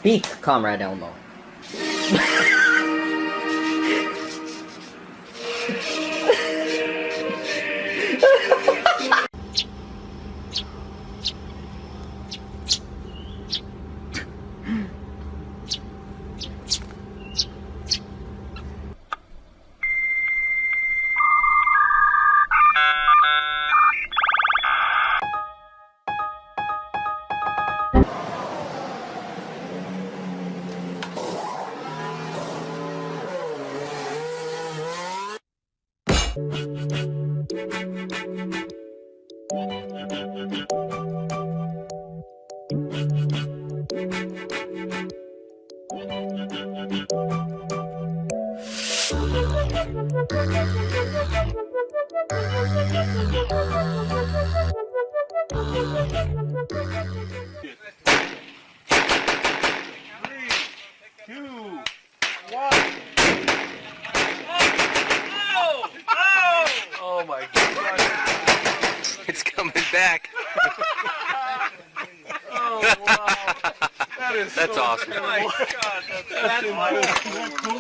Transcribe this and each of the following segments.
Speak, Comrade Elmo. Oh my God. It's coming back. Oh wow. That's so awesome. Oh my God. That's cool.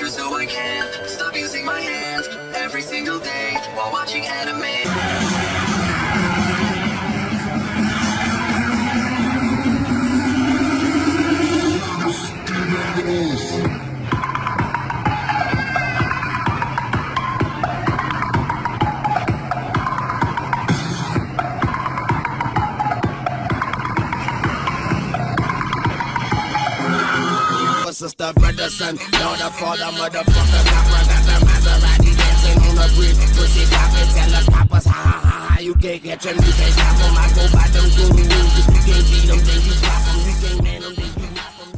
So I can't stop using my hands every single day while watching anime. Sister, brother, son, daughter, father, motherfucker, copper, got the Maserati dancing on the bridge, pussy poppin', tell the coppers, ha ha ha ha, you can't catch them, you can't stop them, I go by them good rules, if you can't beat them, then you block them, you can't man them, then you knock them.